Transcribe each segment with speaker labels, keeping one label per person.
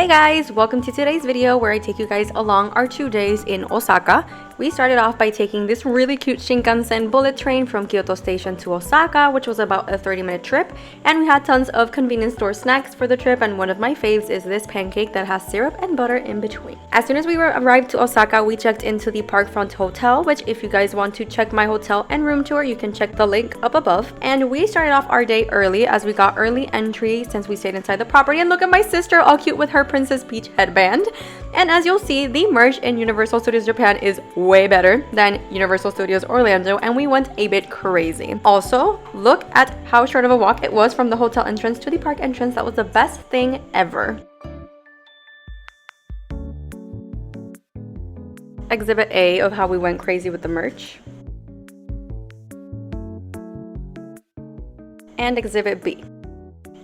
Speaker 1: Hey guys, welcome to today's video where I take you guys along our 2 days in Osaka. We started off by taking this really cute Shinkansen bullet train from Kyoto station to Osaka, which was about a 30-minute trip, and we had tons of convenience store snacks for the trip, and one of my faves is this pancake that has syrup and butter in between. As soon as we arrived to Osaka, we checked into the Parkfront Hotel, which if you guys want to check my hotel and room tour, you can check the link up above. And we started off our day early as we got early entry since we stayed inside the property, and look at my sister all cute with her Princess Peach headband. And as you'll see, the merch in Universal Studios Japan is way better than Universal Studios Orlando, and we went a bit crazy. Also, look at how short of a walk it was from the hotel entrance to the park entrance. That was the best thing ever. Exhibit A of how we went crazy with the merch. And Exhibit B.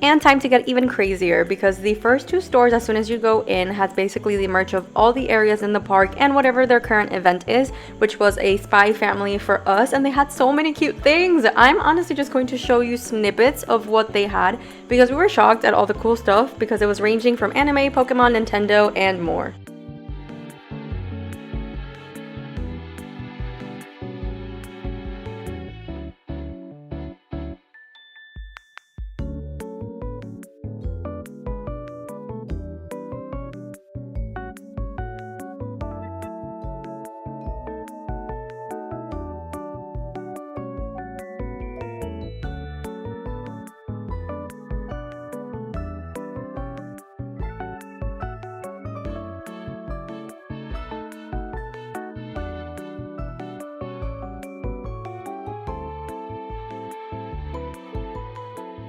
Speaker 1: And time to get even crazier, because the first two stores, as soon as you go in, has basically the merch of all the areas in the park and whatever their current event is, which was a Spy Family for us, and they had so many cute things. I'm honestly just going to show you snippets of what they had, because we were shocked at all the cool stuff, because it was ranging from anime, Pokemon, Nintendo, and more.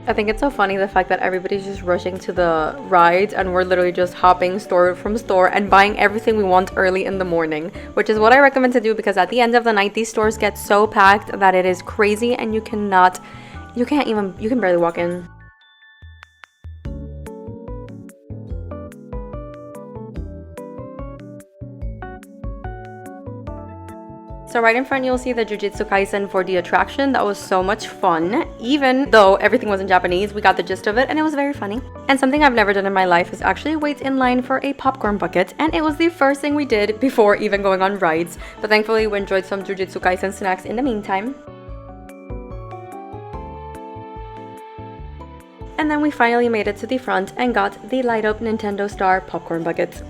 Speaker 1: I think it's so funny the fact that everybody's just rushing to the rides and we're literally just hopping store from store and buying everything we want early in the morning, which is what I recommend to do, because at the end of the night these stores get so packed that it is crazy and you can barely walk in. So right in front you'll see the Jujutsu Kaisen 4D attraction. That was so much fun. Even though everything was in Japanese, we got the gist of it and it was very funny. And something I've never done in my life is actually wait in line for a popcorn bucket, and it was the first thing we did before even going on rides. But thankfully we enjoyed some Jujutsu Kaisen snacks in the meantime. And then we finally made it to the front and got the light up Nintendo Star popcorn bucket.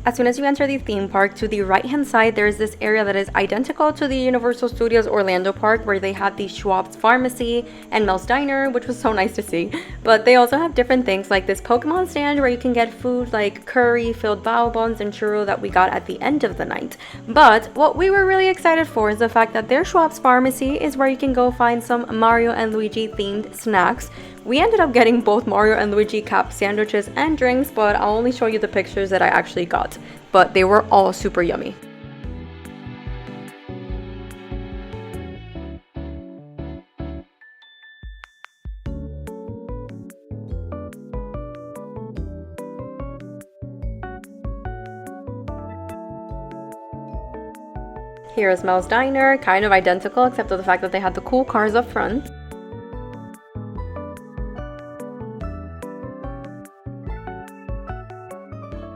Speaker 1: As soon as you enter the theme park, to the right hand side there is this area that is identical to the Universal Studios Orlando park, where they had the Schwab's Pharmacy and Mel's Diner, which was so nice to see. But they also have different things like this Pokemon stand where you can get food like curry filled bao buns and churro that we got at the end of the night. But what we were really excited for is the fact that their Schwab's Pharmacy is where you can go find some Mario and Luigi themed snacks. We ended up getting both Mario and Luigi cap sandwiches and drinks, but I'll only show you the pictures that I actually got. But they were all super yummy. Here is Mel's Diner, kind of identical except for the fact that they had the cool cars up front.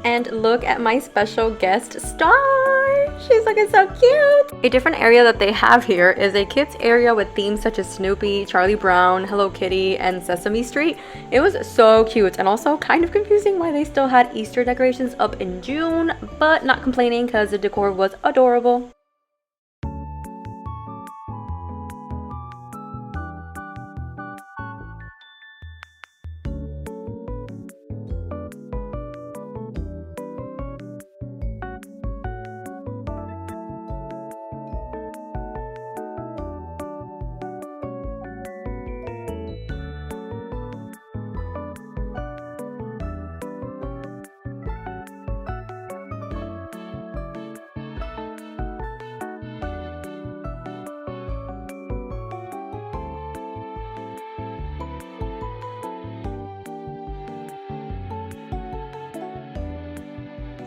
Speaker 1: And look at my special guest star! She's looking so cute! A different area that they have here is a kids area with themes such as Snoopy, Charlie Brown, Hello Kitty, and Sesame Street. It was so cute, and also kind of confusing why they still had Easter decorations up in June, but not complaining because the decor was adorable.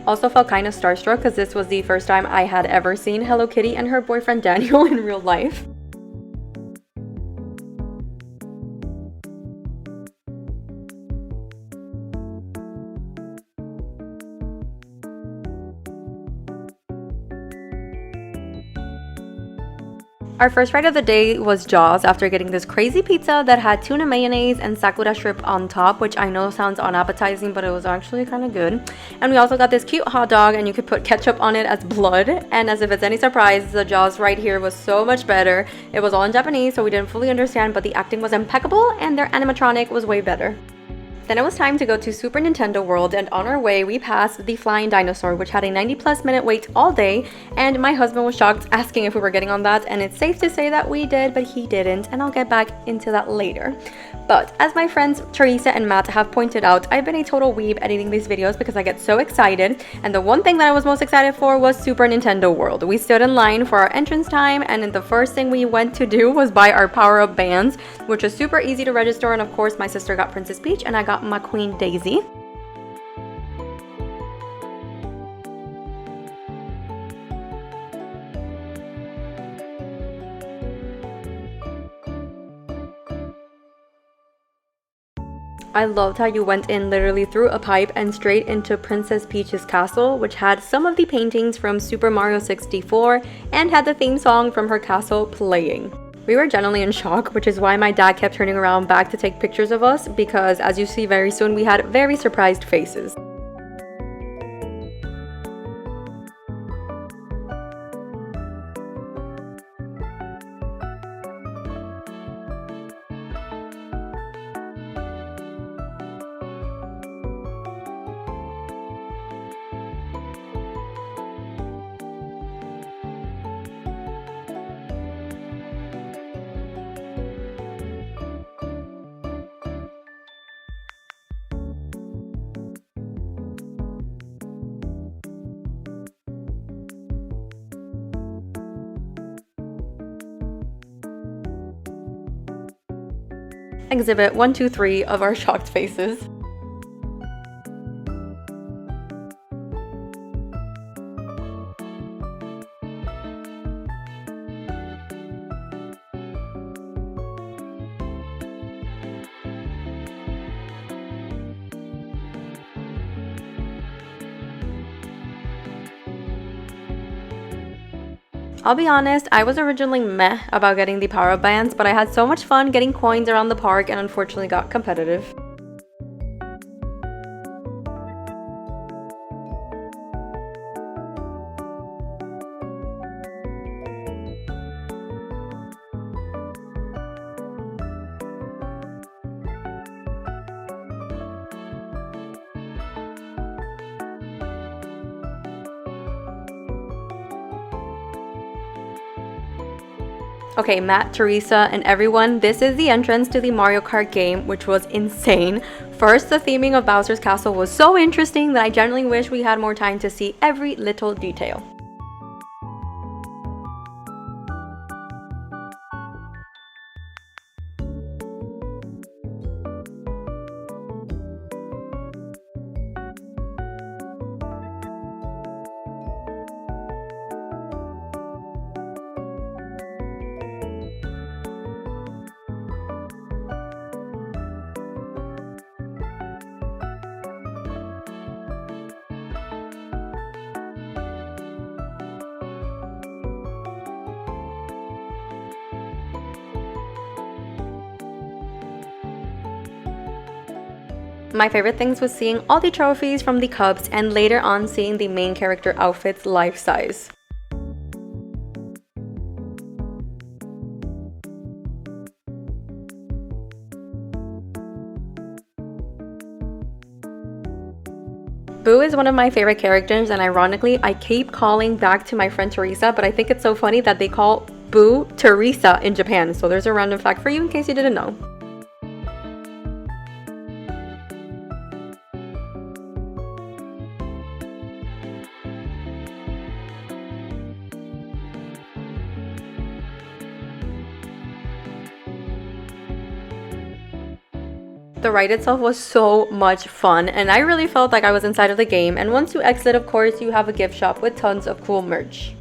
Speaker 1: Also felt kind of starstruck because this was the first time I had ever seen Hello Kitty and her boyfriend Daniel in real life. Our first ride of the day was Jaws after getting this crazy pizza that had tuna mayonnaise and sakura shrimp on top, which I know sounds unappetizing, but it was actually kind of good. And we also got this cute hot dog, and you could put ketchup on it as blood. And as if it's any surprise, the Jaws ride here was so much better. It was all in Japanese, so we didn't fully understand, but the acting was impeccable and their animatronic was way better. Then it was time to go to Super Nintendo World, and on our way we passed the Flying Dinosaur, which had a 90+ minute wait all day, and my husband was shocked, asking if we were getting on that, and it's safe to say that we did, but he didn't, and I'll get back into that later. But as my friends Teresa and Matt have pointed out, I've been a total weeb editing these videos because I get so excited, and the one thing that I was most excited for was Super Nintendo World. We stood in line for our entrance time, and then the first thing we went to do was buy our power-up bands, which was super easy to register, and of course my sister got Princess Peach and I got my Queen Daisy. I loved how you went in literally through a pipe and straight into Princess Peach's castle, which had some of the paintings from Super Mario 64 and had the theme song from her castle playing. We were genuinely in shock, which is why my dad kept turning around back to take pictures of us, because as you see very soon, we had very surprised faces. Exhibit 1, 2, 3 of our shocked faces. I'll be honest, I was originally meh about getting the power-up bands, but I had so much fun getting coins around the park and unfortunately got competitive. Okay, Matt, Teresa, and everyone, this is the entrance to the Mario Kart game, which was insane. First, the theming of Bowser's Castle was so interesting that I genuinely wish we had more time to see every little detail. My favorite things was seeing all the trophies from the cups and later on seeing the main character outfits life-size. Boo is one of my favorite characters, and ironically, I keep calling back to my friend Teresa, but I think it's so funny that they call Boo Teresa in Japan, so there's a random fact for you in case you didn't know. The ride itself was so much fun, and I really felt like I was inside of the game, and once you exit, of course, you have a gift shop with tons of cool merch.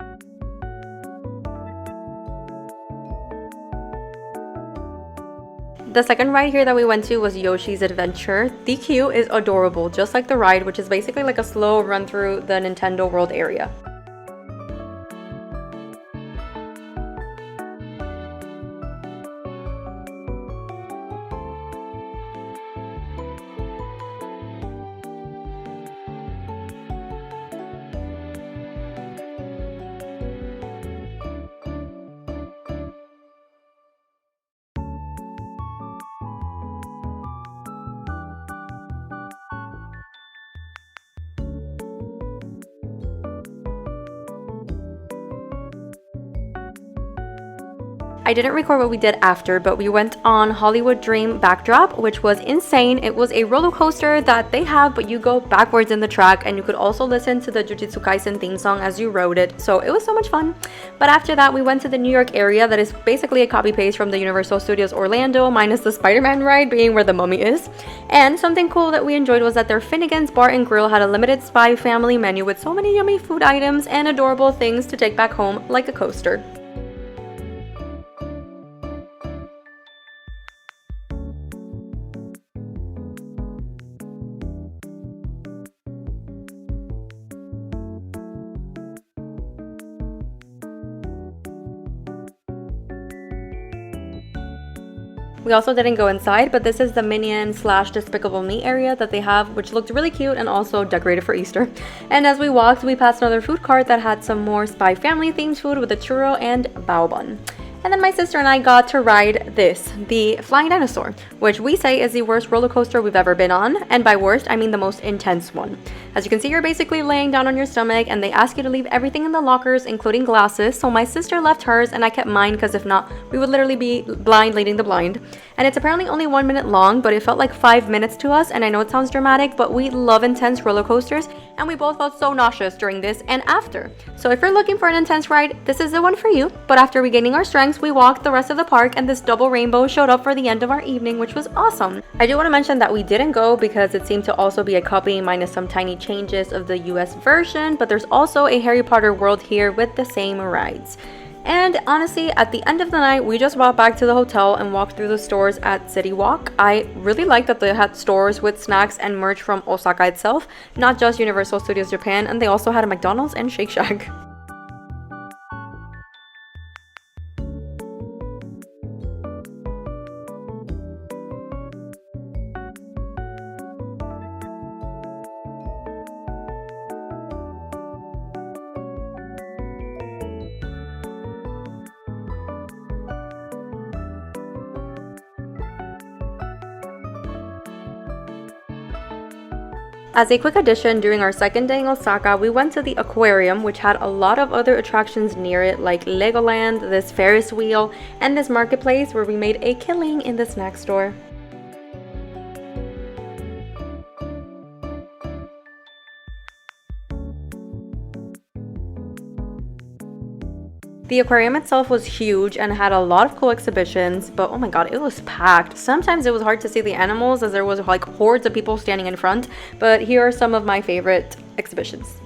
Speaker 1: The second ride here that we went to was Yoshi's Adventure. The queue is adorable, just like the ride, which is basically like a slow run through the Nintendo World area. I didn't record what we did after, but we went on Hollywood Dream Backdrop, which was insane. It was a roller coaster that they have, but you go backwards in the track, and you could also listen to the Jujutsu Kaisen theme song as you rode it, so it was so much fun. But after that, we went to the New York area that is basically a copy paste from the Universal Studios Orlando, minus the Spider-Man ride being where the mummy is. And something cool that we enjoyed was that their Finnegan's Bar and Grill had a limited Spy Family menu with so many yummy food items and adorable things to take back home, like a coaster. We also didn't go inside, but this is the Minion / Despicable Me area that they have, which looked really cute and also decorated for Easter. And as we walked, we passed another food cart that had some more Spy Family themed food with a churro and bao bun. And then my sister and I got to ride this, the Flying Dinosaur, which we say is the worst roller coaster we've ever been on. And by worst, I mean the most intense one. As you can see, you're basically laying down on your stomach and they ask you to leave everything in the lockers, including glasses. So my sister left hers and I kept mine because if not, we would literally be blind leading the blind. And it's apparently only 1 minute long, but it felt like 5 minutes to us. And I know it sounds dramatic, but we love intense roller coasters. And we both felt so nauseous during this and after. So if you're looking for an intense ride, this is the one for you. But after regaining our strengths, we walked the rest of the park and this double rainbow showed up for the end of our evening, which was awesome. I do want to mention that we didn't go because it seemed to also be a copy minus some tiny changes of the US version, but there's also a Harry Potter world here with the same rides. And honestly, at the end of the night, we just walked back to the hotel and walked through the stores at City Walk. I really liked that they had stores with snacks and merch from Osaka itself, not just Universal Studios Japan, and they also had a McDonald's and Shake Shack. As a quick addition, during our second day in Osaka, we went to the Aquarium, which had a lot of other attractions near it, like Legoland, this Ferris wheel, and this marketplace where we made a killing in the snack store. The aquarium itself was huge and had a lot of cool exhibitions, but oh my god, it was packed. Sometimes it was hard to see the animals as there was like hordes of people standing in front, but here are some of my favorite exhibitions.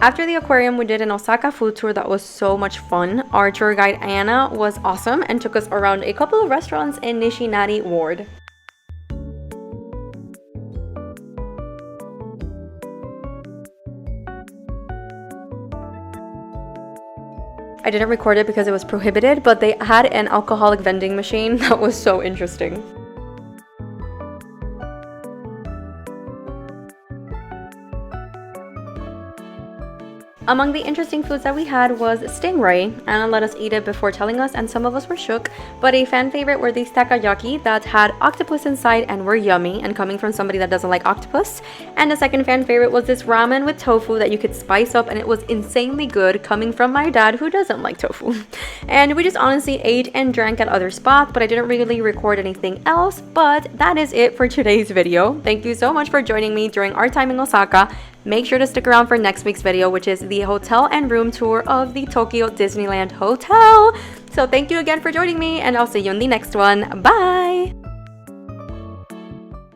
Speaker 1: After the aquarium, we did an Osaka food tour that was so much fun. Our tour guide Anna was awesome and took us around a couple of restaurants in Nishinari Ward. I didn't record it because it was prohibited, but they had an alcoholic vending machine that was so interesting. Among the interesting foods that we had was stingray. Anna let us eat it before telling us, and some of us were shook, but a fan favorite were these takoyaki that had octopus inside and were yummy, and coming from somebody that doesn't like octopus. And the second fan favorite was this ramen with tofu that you could spice up, and it was insanely good coming from my dad who doesn't like tofu. And we just honestly ate and drank at other spots, but I didn't really record anything else. But that is it for today's video. Thank you so much for joining me during our time in Osaka. Make sure to stick around for next week's video, which is the hotel and room tour of the Tokyo Disneyland Hotel. So thank you again for joining me, and I'll see you in the next one. Bye!